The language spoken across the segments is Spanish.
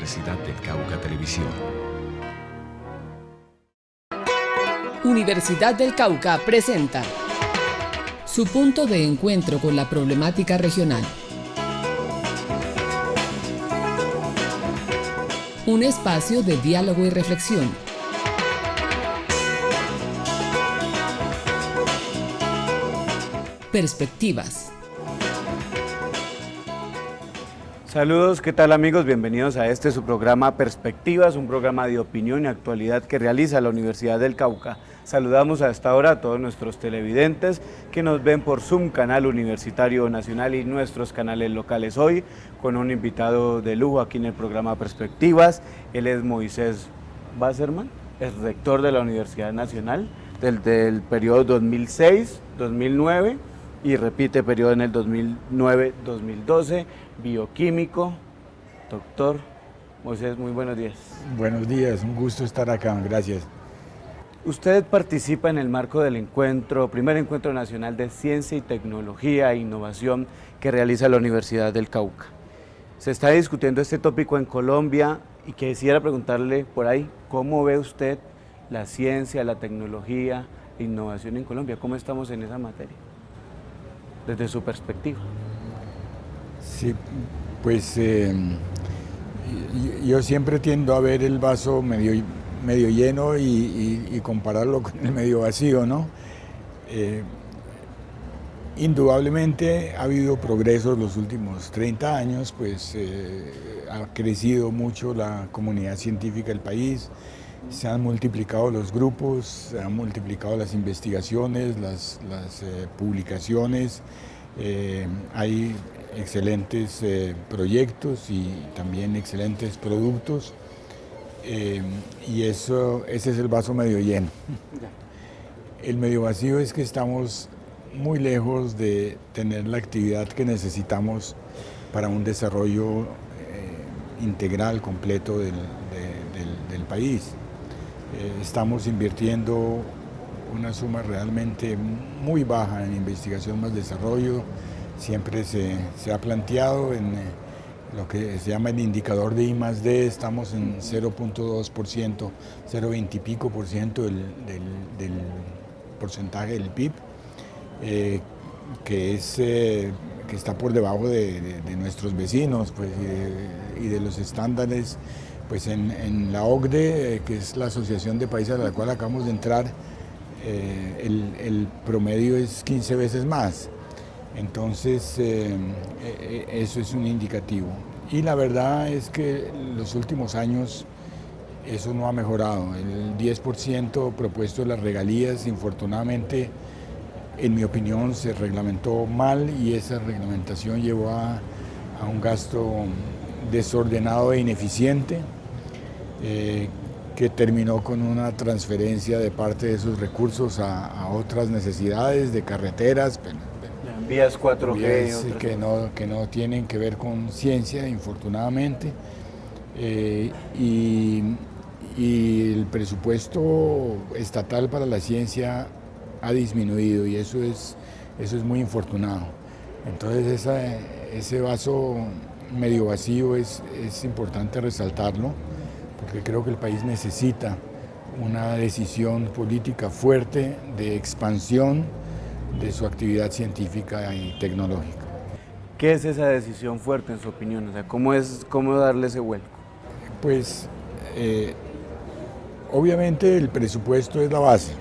Universidad del Cauca Televisión. Universidad del Cauca presenta su punto de encuentro con la problemática regional. Un espacio de diálogo y reflexión. Perspectivas. Saludos, ¿qué tal amigos? Bienvenidos a su programa Perspectivas, un programa de opinión y actualidad que realiza la Universidad del Cauca. Saludamos a esta hora a todos nuestros televidentes que nos ven por Zoom, Canal Universitario Nacional y nuestros canales locales. Hoy con un invitado de lujo aquí en el programa Perspectivas. Él es Moisés Wasserman, es rector de la Universidad Nacional del periodo 2006-2009 y repite periodo en el 2009-2012, bioquímico. Doctor Moisés, muy buenos días. Buenos días, un gusto estar acá, gracias. Usted participa en el marco del primer encuentro nacional de ciencia y tecnología e innovación que realiza la Universidad del Cauca. Se está discutiendo este tópico en Colombia y quisiera preguntarle por ahí, ¿cómo ve usted la ciencia, la tecnología e innovación en Colombia? ¿Cómo estamos en esa materia? Desde su perspectiva. Sí, pues yo siempre tiendo a ver el vaso medio lleno y compararlo con el medio vacío, ¿no? Indudablemente ha habido progresos los últimos 30 años, pues ha crecido mucho la comunidad científica del país, se han multiplicado los grupos, se han multiplicado las investigaciones, las publicaciones, hay excelentes proyectos y también excelentes productos, y ese es el vaso medio lleno. El medio vacío es que estamos muy lejos de tener la actividad que necesitamos para un desarrollo integral, completo del país. Estamos invirtiendo una suma realmente muy baja en investigación más desarrollo. Siempre se ha planteado en lo que se llama el indicador de I+D, estamos en 0.2%, 0.20 y pico por ciento del porcentaje del PIB, que está por debajo de nuestros vecinos, pues, y de los estándares. Pues en la OCDE, que es la Asociación de Países a la cual acabamos de entrar, el promedio es 15 veces más. Entonces, eso es un indicativo. Y la verdad es que en los últimos años eso no ha mejorado. El 10% propuesto de las regalías, infortunadamente, en mi opinión, se reglamentó mal y esa reglamentación llevó a un gasto desordenado e ineficiente, que terminó con una transferencia de parte de esos recursos a otras necesidades de carreteras, vías 4G, vías que no tienen que ver con ciencia, infortunadamente, y el presupuesto estatal para la ciencia ha disminuido y eso es muy infortunado. Entonces ese vaso medio vacío es importante resaltarlo, porque creo que el país necesita una decisión política fuerte de expansión de su actividad científica y tecnológica. ¿Qué es esa decisión fuerte en su opinión? O sea, ¿cómo darle ese vuelco? Pues obviamente el presupuesto es la base,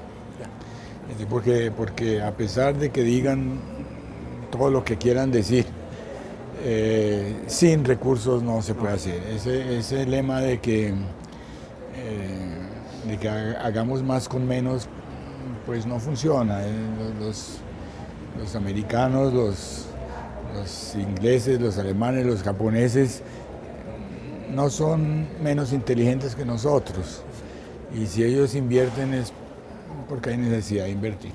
porque a pesar de que digan todo lo que quieran decir, sin recursos no se puede hacer. Ese lema de que hagamos más con menos, pues no funciona. Los americanos, los ingleses, los alemanes, los japoneses no son menos inteligentes que nosotros, y si ellos invierten es porque hay necesidad de invertir.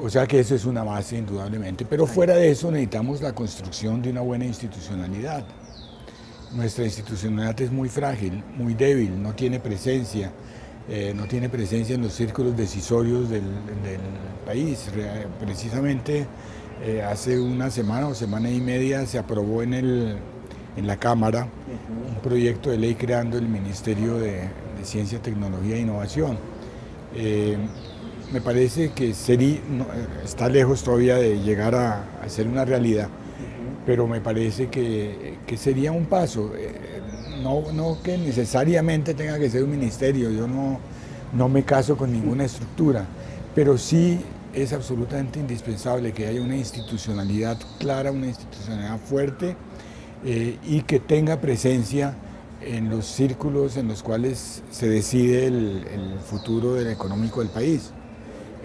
O sea que eso es una base indudablemente, pero fuera de eso necesitamos la construcción de una buena institucionalidad. Nuestra institucionalidad es muy frágil, muy débil, no tiene presencia en los círculos decisorios del país. Precisamente hace una semana o semana y media se aprobó en el en la Cámara un proyecto de ley creando el Ministerio de Ciencia, Tecnología e Innovación. Me parece que está lejos todavía de llegar a ser una realidad, pero me parece que sería un paso. No que necesariamente tenga que ser un ministerio, yo no me caso con ninguna estructura, pero sí es absolutamente indispensable que haya una institucionalidad clara, una institucionalidad fuerte y que tenga presencia en los círculos en los cuales se decide el futuro económico del país.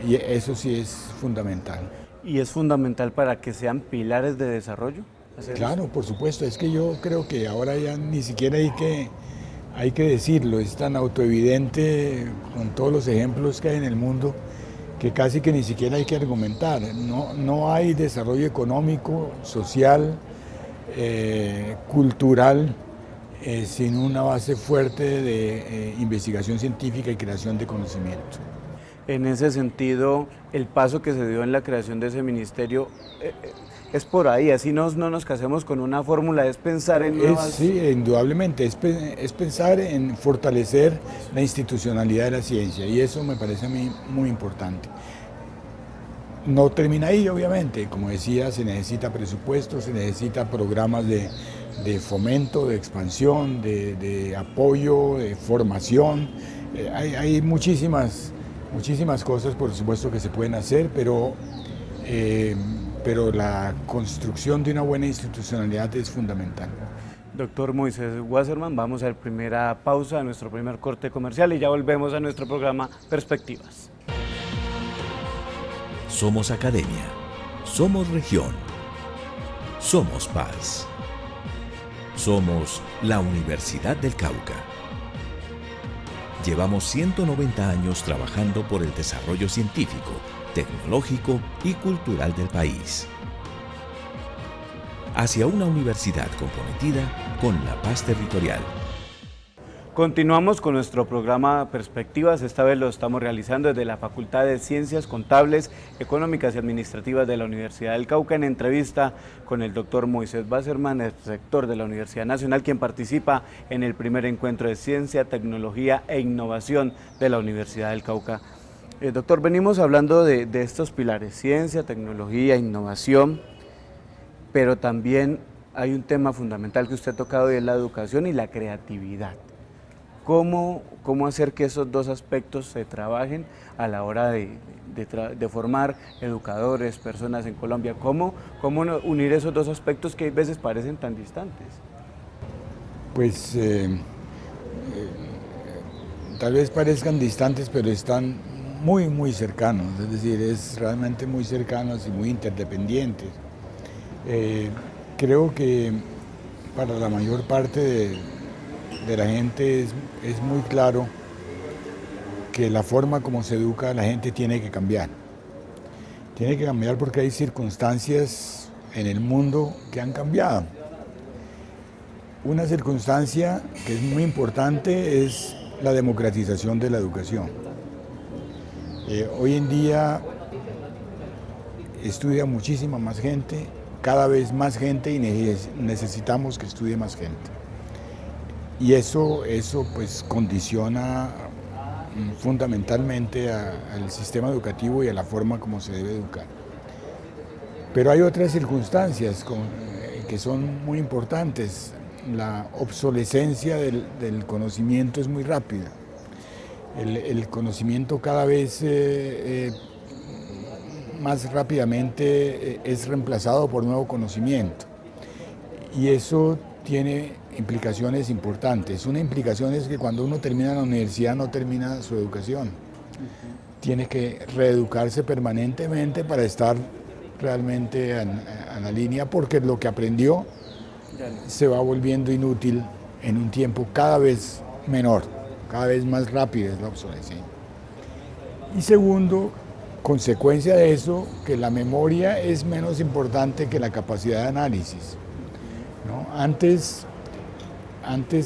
Y eso sí es fundamental. ¿Y es fundamental para que sean pilares de desarrollo? Claro, por supuesto. Es que yo creo que ahora ya ni siquiera hay que decirlo. Es tan autoevidente con todos los ejemplos que hay en el mundo que casi que ni siquiera hay que argumentar. No hay desarrollo económico, social, cultural, sin una base fuerte de investigación científica y creación de conocimiento. En ese sentido, el paso que se dio en la creación de ese ministerio es por ahí, así no nos casemos con una fórmula, es pensar en nuevas... Sí, indudablemente, es pensar en fortalecer la institucionalidad de la ciencia y eso me parece a mí muy importante. No termina ahí, obviamente, como decía, se necesita presupuesto, se necesita programas de fomento, de expansión, de apoyo, de formación, hay muchísimas cosas, por supuesto, que se pueden hacer, pero la construcción de una buena institucionalidad es fundamental. Doctor Moisés Wasserman, vamos a la primera pausa, a nuestro primer corte comercial y ya volvemos a nuestro programa Perspectivas. Somos academia, somos región, somos paz. Somos la Universidad del Cauca. Llevamos 190 años trabajando por el desarrollo científico, tecnológico y cultural del país. Hacia una universidad comprometida con la paz territorial. Continuamos con nuestro programa Perspectivas, esta vez lo estamos realizando desde la Facultad de Ciencias Contables, Económicas y Administrativas de la Universidad del Cauca, en entrevista con el doctor Moisés Wasserman, el rector de la Universidad Nacional, quien participa en el primer encuentro de Ciencia, Tecnología e Innovación de la Universidad del Cauca. Doctor, venimos hablando de estos pilares, ciencia, tecnología, innovación, pero también hay un tema fundamental que usted ha tocado y es la educación y la creatividad. ¿Cómo hacer que esos dos aspectos se trabajen a la hora de formar educadores, personas en Colombia? ¿Cómo unir esos dos aspectos que a veces parecen tan distantes? Pues tal vez parezcan distantes, pero están muy, muy cercanos, es decir, es realmente muy cercanos y muy interdependientes. Creo que para la mayor parte de la gente es muy claro que la forma como se educa a la gente tiene que cambiar. Tiene que cambiar porque hay circunstancias en el mundo que han cambiado. Una circunstancia que es muy importante es la democratización de la educación. Hoy en día estudia muchísima más gente, cada vez más gente y necesitamos que estudie más gente. Y eso pues condiciona fundamentalmente al sistema educativo y a la forma como se debe educar. Pero hay otras circunstancias que son muy importantes. La obsolescencia del conocimiento es muy rápida. El conocimiento cada vez más rápidamente es reemplazado por nuevo conocimiento. Y eso tiene implicaciones importantes. Una implicación es que cuando uno termina la universidad no termina su educación. Tiene que reeducarse permanentemente para estar realmente a la línea, porque lo que aprendió se va volviendo inútil en un tiempo cada vez menor, cada vez más rápida es la obsolescencia. Y segundo, consecuencia de eso, que la memoria es menos importante que la capacidad de análisis, ¿no? Antes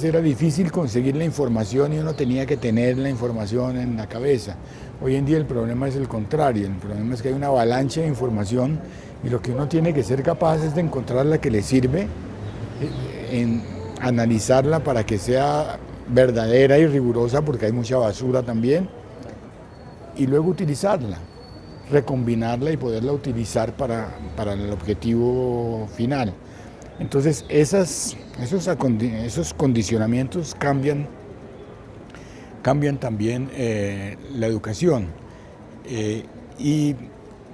era difícil conseguir la información y uno tenía que tener la información en la cabeza. Hoy en día el problema es el contrario, el problema es que hay una avalancha de información y lo que uno tiene que ser capaz es de encontrar la que le sirve en analizarla para que sea verdadera y rigurosa, porque hay mucha basura también, y luego utilizarla, recombinarla y poderla utilizar para el objetivo final. Entonces esos condicionamientos cambian también la educación, y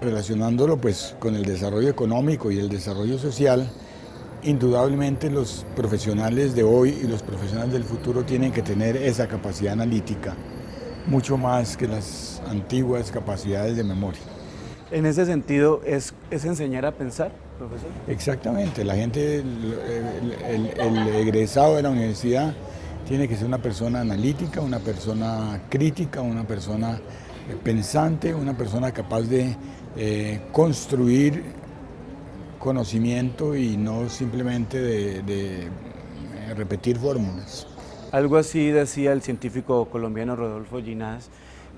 relacionándolo pues con el desarrollo económico y el desarrollo social, indudablemente los profesionales de hoy y los profesionales del futuro tienen que tener esa capacidad analítica, mucho más que las antiguas capacidades de memoria. En ese sentido, ¿es enseñar a pensar, profesor? Exactamente, la gente, el egresado de la universidad tiene que ser una persona analítica, una persona crítica, una persona pensante, una persona capaz de construir conocimiento y no simplemente de repetir fórmulas. Algo así decía el científico colombiano Rodolfo Ginás,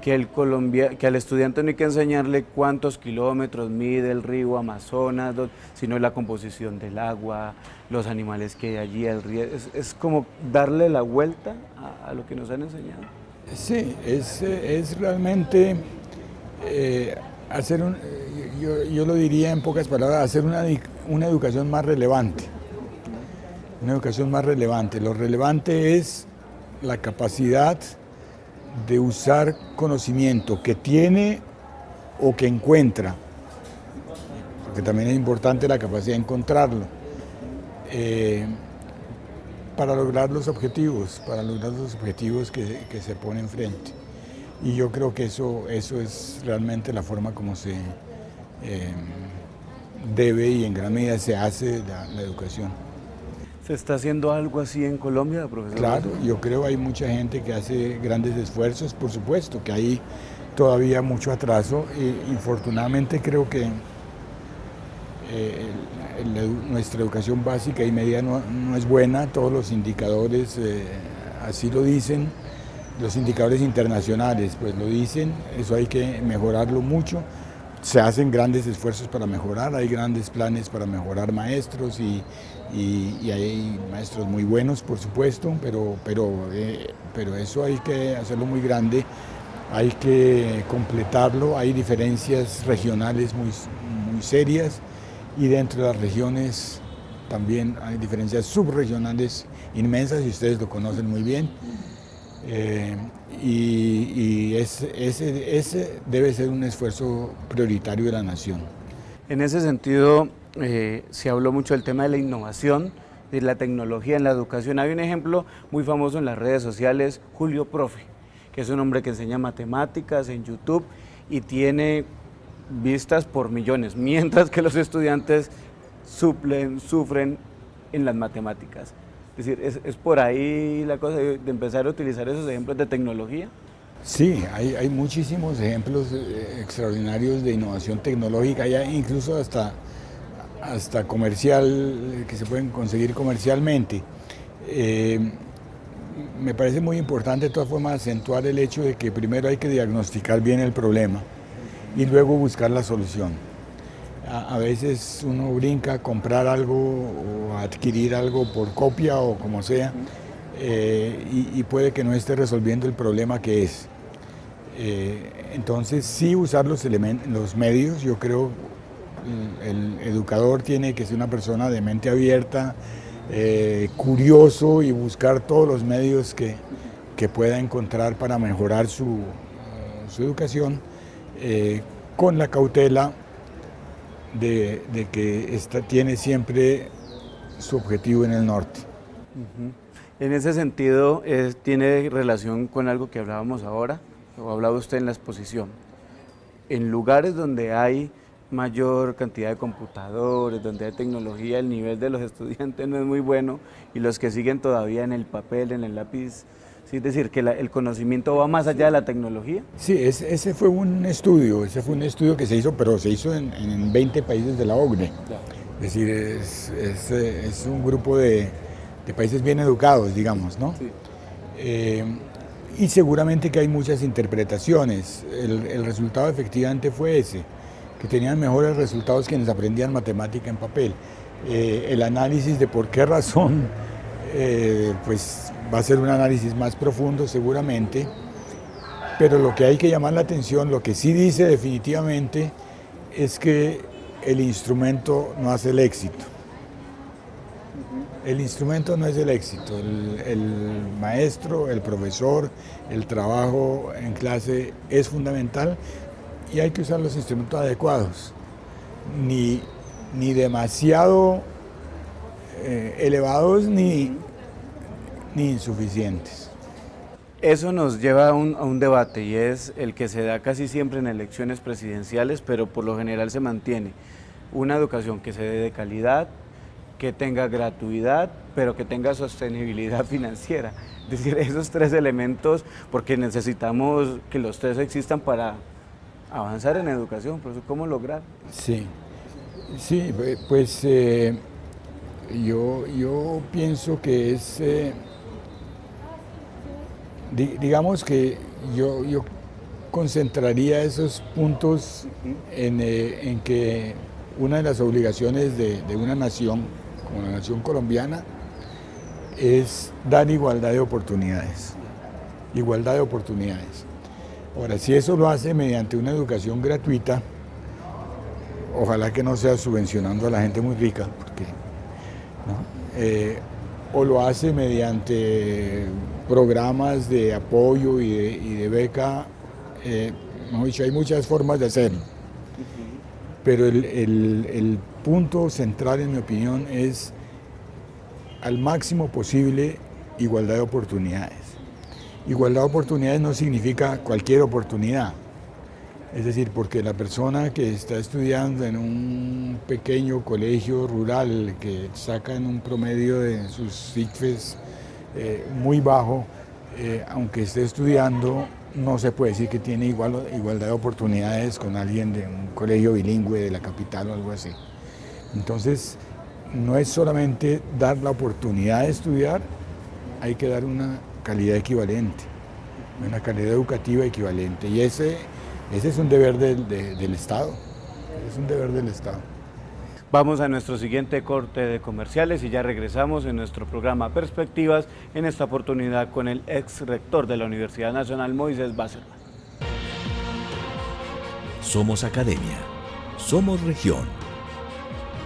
que al estudiante no hay que enseñarle cuántos kilómetros mide el río Amazonas, sino la composición del agua, los animales que hay allí, el río. Es como darle la vuelta a lo que nos han enseñado. Sí, es realmente hacer yo lo diría en pocas palabras, hacer una educación más relevante. Una educación más relevante. Lo relevante es la capacidad de usar conocimiento que tiene o que encuentra, porque también es importante la capacidad de encontrarlo, para lograr los objetivos, que se ponen frente. Y yo creo que eso es realmente la forma como se debe y en gran medida se hace la educación. ¿Se está haciendo algo así en Colombia, profesor? Claro, yo creo que hay mucha gente que hace grandes esfuerzos, por supuesto, que hay todavía mucho atraso, y infortunadamente creo que nuestra educación básica y media no es buena, todos los indicadores así lo dicen, los indicadores internacionales pues lo dicen, eso hay que mejorarlo mucho. Se hacen grandes esfuerzos para mejorar, hay grandes planes para mejorar maestros y hay maestros muy buenos, por supuesto, pero eso hay que hacerlo muy grande, hay que completarlo, hay diferencias regionales muy serias, y dentro de las regiones también hay diferencias subregionales inmensas, y ustedes lo conocen muy bien. Ese debe ser un esfuerzo prioritario de la nación. En ese sentido, se habló mucho del tema de la innovación, de la tecnología en la educación. Hay un ejemplo muy famoso en las redes sociales, Julio Profe, que es un hombre que enseña matemáticas en YouTube y tiene vistas por millones, mientras que los estudiantes sufren en las matemáticas. Es decir, ¿es por ahí la cosa de empezar a utilizar esos ejemplos de tecnología? Sí, hay muchísimos ejemplos extraordinarios de innovación tecnológica, ya incluso hasta comercial, que se pueden conseguir comercialmente. Me parece muy importante de todas formas acentuar el hecho de que primero hay que diagnosticar bien el problema y luego buscar la solución. A veces uno brinca a comprar algo o a adquirir algo por copia o como sea, y puede que no esté resolviendo el problema que es. Entonces sí usar los medios, yo creo el educador tiene que ser una persona de mente abierta, curioso, y buscar todos los medios que pueda encontrar para mejorar su educación, con la cautela de que tiene siempre su objetivo en el norte. En ese sentido, tiene relación con algo que hablábamos ahora, o hablaba usted en la exposición. En lugares donde hay mayor cantidad de computadores, donde hay tecnología, el nivel de los estudiantes no es muy bueno, y los que siguen todavía en el papel, en el lápiz, ¿sí? Es decir, que el conocimiento va más allá de la tecnología. Sí, ese fue un estudio que se hizo, pero se hizo en 20 países de la OCDE. Claro. Es decir, es un grupo de países bien educados, digamos, ¿no? Sí. Y seguramente que hay muchas interpretaciones. El resultado efectivamente fue ese, que tenían mejores resultados quienes aprendían matemática en papel. El análisis de por qué razón pues va a ser un análisis más profundo seguramente, pero lo que hay que llamar la atención, lo que sí dice definitivamente, es que el instrumento no hace el éxito. El instrumento no es el éxito, el maestro, el profesor, el trabajo en clase es fundamental y hay que usar los instrumentos adecuados, ni demasiado elevados ni insuficientes. Eso nos lleva a un debate y es el que se da casi siempre en elecciones presidenciales, pero por lo general se mantiene una educación que se dé de calidad, que tenga gratuidad, pero que tenga sostenibilidad financiera. Es decir, esos tres elementos, porque necesitamos que los tres existan para avanzar en educación. Por eso, ¿cómo lograr? Sí, pues yo pienso que es, digamos que yo concentraría esos puntos en que una de las obligaciones de una nación, como la nación colombiana, es dar igualdad de oportunidades. Igualdad de oportunidades. Ahora, si eso lo hace mediante una educación gratuita, ojalá que no sea subvencionando a la gente muy rica, porque, ¿no? O lo hace mediante programas de apoyo y de beca, mejor dicho, hay muchas formas de hacerlo. Pero el punto central, en mi opinión, es al máximo posible igualdad de oportunidades. Igualdad de oportunidades no significa cualquier oportunidad. Es decir, porque la persona que está estudiando en un pequeño colegio rural que saca en un promedio de sus ICFES muy bajo, aunque esté estudiando, no se puede decir que tiene igualdad de oportunidades con alguien de un colegio bilingüe de la capital o algo así. Entonces, no es solamente dar la oportunidad de estudiar, hay que dar una calidad equivalente, una calidad educativa equivalente. Y ese es un deber del Estado, es un deber del Estado. Vamos a nuestro siguiente corte de comerciales y ya regresamos en nuestro programa Perspectivas, en esta oportunidad con el ex rector de la Universidad Nacional, Moisés Basserman. Somos academia, somos región,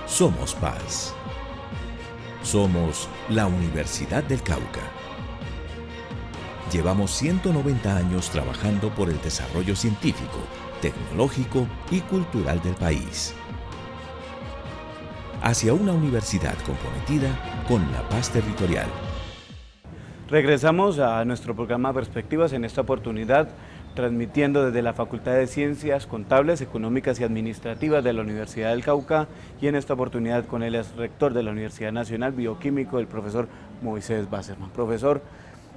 somos paz. Somos la Universidad del Cauca. Llevamos 190 años trabajando por el desarrollo científico, tecnológico y cultural del país. Hacia una universidad comprometida con la paz territorial. Regresamos a nuestro programa Perspectivas, en esta oportunidad transmitiendo desde la Facultad de Ciencias Contables, Económicas y Administrativas de la Universidad del Cauca, y en esta oportunidad con el ex rector de la Universidad Nacional, bioquímico, el profesor Moisés Basserman. Profesor,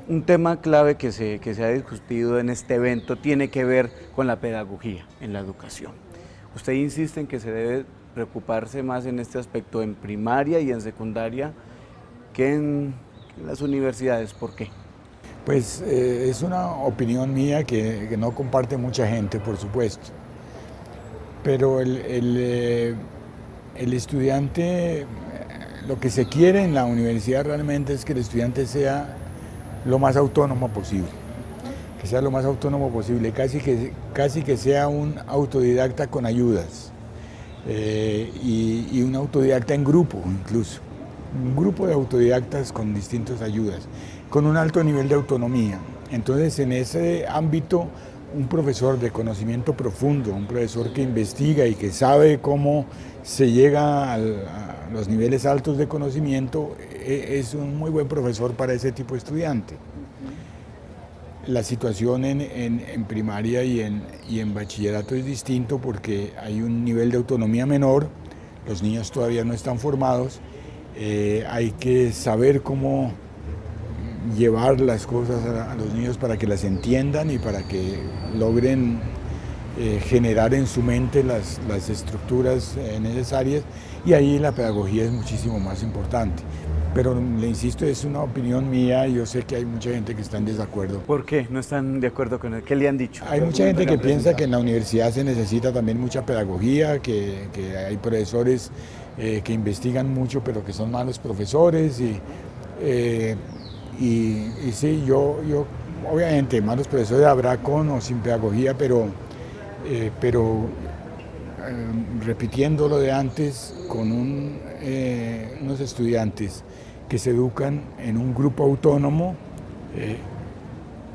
un tema clave que se ha discutido en este evento tiene que ver con la pedagogía en la educación. Usted insiste en que se debe preocuparse más en este aspecto en primaria y en secundaria que en las universidades. ¿Por qué? Pues es una opinión mía que no comparte mucha gente, por supuesto. Pero el estudiante, lo que se quiere en la universidad realmente es que el estudiante sea lo más autónomo posible. Que sea lo más autónomo posible, casi que sea un autodidacta con ayudas. Y un autodidacta en grupo incluso. Un grupo de autodidactas con distintas ayudas, con un alto nivel de autonomía. Entonces, en ese ámbito, un profesor de conocimiento profundo, un profesor que investiga y que sabe cómo se llega a los niveles altos de conocimiento, es un muy buen profesor para ese tipo de estudiante. La situación en primaria y en bachillerato es distinto porque hay un nivel de autonomía menor, los niños todavía no están formados. Hay que saber cómo llevar las cosas a los niños para que las entiendan y para que logren generar en su mente las estructuras necesarias, y ahí la pedagogía es muchísimo más importante. Pero le insisto, es una opinión mía, yo sé que hay mucha gente que está en desacuerdo. ¿Por qué no están de acuerdo con él? ¿Qué le han dicho? Hay mucha gente que piensa que en la universidad se necesita también mucha pedagogía, que hay profesores que investigan mucho pero que son malos profesores, y Y sí, yo obviamente malos profesores habrá con o sin pedagogía, pero repitiendo lo de antes, con unos estudiantes que se educan en un grupo autónomo,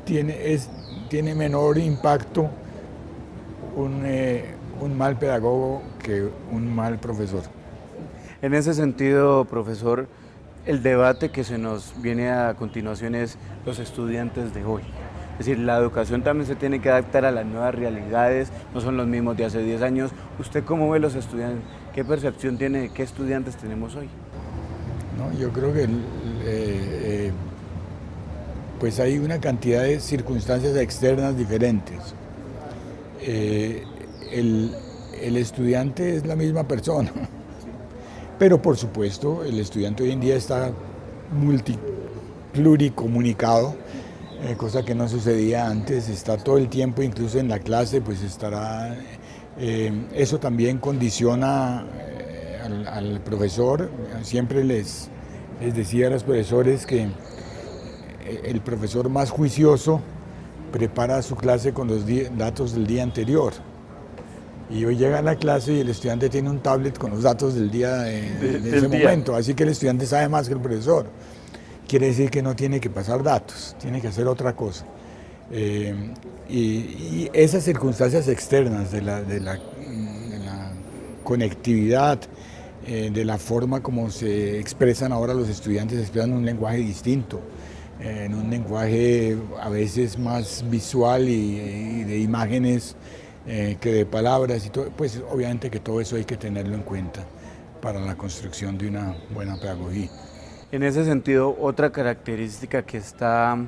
tiene menor impacto un mal pedagogo que un mal profesor. En ese sentido, profesor, el debate que se nos viene a continuación es los estudiantes de hoy. Es decir, la educación también se tiene que adaptar a las nuevas realidades, no son los mismos de hace 10 años. ¿Usted cómo ve los estudiantes? ¿Qué percepción tiene de qué estudiantes tenemos hoy? No, yo creo que pues hay una cantidad de circunstancias externas diferentes. El estudiante es la misma persona, pero por supuesto el estudiante hoy en día está pluricomunicado, cosa que no sucedía antes, está todo el tiempo, incluso en la clase, pues estará, eso también condiciona al profesor. Siempre les decía a los profesores que el profesor más juicioso prepara su clase con los datos del día anterior. Y hoy llega a la clase y el estudiante tiene un tablet con los datos del día de ese momento, así que el estudiante sabe más que el profesor. Quiere decir que no tiene que pasar datos, tiene que hacer otra cosa. Y esas circunstancias externas de la conectividad, de la forma como se expresan ahora los estudiantes, se expresan en un lenguaje distinto, en un lenguaje a veces más visual y de imágenes que de palabras, y todo, pues obviamente que todo eso hay que tenerlo en cuenta para la construcción de una buena pedagogía. En ese sentido, otra característica que está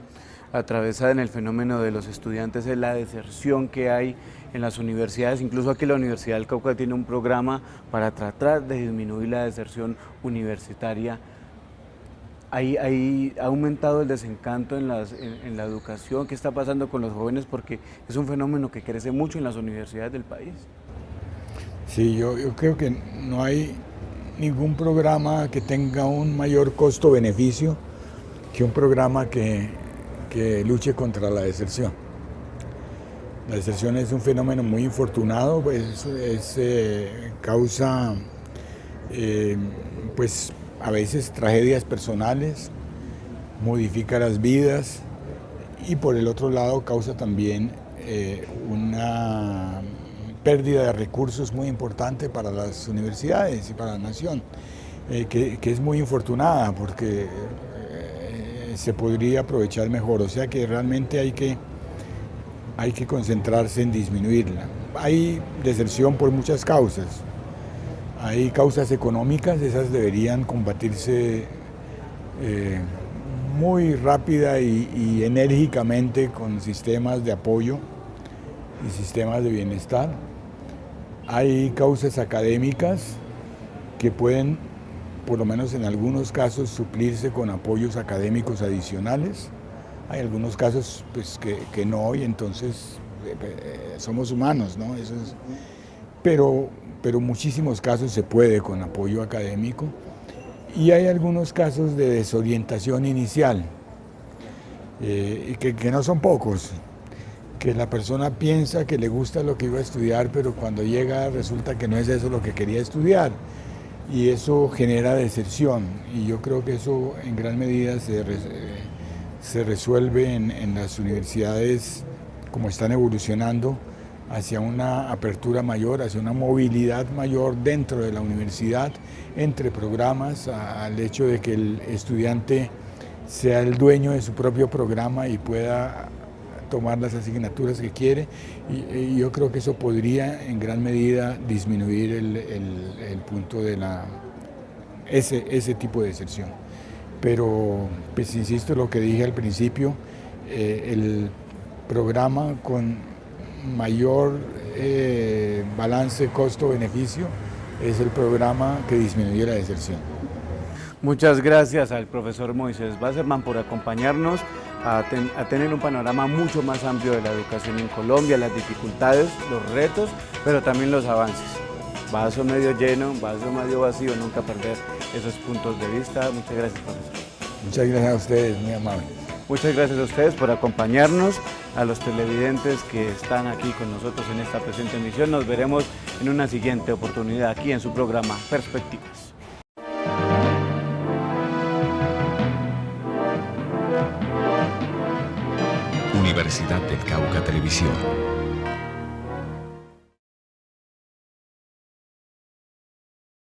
atravesada en el fenómeno de los estudiantes es la deserción que hay en las universidades. Incluso aquí la Universidad del Cauca tiene un programa para tratar de disminuir la deserción universitaria. ¿Ha aumentado el desencanto en la educación? ¿Qué está pasando con los jóvenes? Porque es un fenómeno que crece mucho en las universidades del país. Sí, yo creo que no hay ningún programa que tenga un mayor costo-beneficio que un programa que luche contra la deserción. La deserción es un fenómeno muy infortunado, pues causa pues a veces tragedias personales, modifica las vidas y por el otro lado causa también una pérdida de recursos muy importante para las universidades y para la nación, que es muy infortunada porque se podría aprovechar mejor. O sea que realmente hay que concentrarse en disminuirla. Hay deserción por muchas causas. Hay causas económicas, esas deberían combatirse muy rápida y enérgicamente con sistemas de apoyo y sistemas de bienestar. Hay causas académicas que pueden, por lo menos en algunos casos, suplirse con apoyos académicos adicionales. Hay algunos casos pues, que no, y entonces somos humanos, ¿no? Pero muchísimos casos se puede con apoyo académico. Y hay algunos casos de desorientación inicial, que no son pocos, que la persona piensa que le gusta lo que iba a estudiar, pero cuando llega resulta que no es eso lo que quería estudiar, y eso genera deserción, y yo creo que eso en gran medida se resuelve en las universidades, como están evolucionando, hacia una apertura mayor, hacia una movilidad mayor dentro de la universidad, entre programas, al hecho de que el estudiante sea el dueño de su propio programa y pueda tomar las asignaturas que quiere, y yo creo que eso podría en gran medida disminuir el punto de ese tipo de deserción. Pero, pues insisto, lo que dije al principio, el programa con mayor balance costo-beneficio es el programa que disminuye la deserción. Muchas gracias al profesor Moisés Wasserman por acompañarnos a tener un panorama mucho más amplio de la educación en Colombia, las dificultades, los retos, pero también los avances. Vaso medio lleno, vaso medio vacío, nunca perder esos puntos de vista. Muchas gracias, profesor. Muchas gracias a ustedes, muy amables. Muchas gracias a ustedes por acompañarnos, a los televidentes que están aquí con nosotros en esta presente emisión. Nos veremos en una siguiente oportunidad aquí en su programa Perspectivas. Universidad del Cauca Televisión.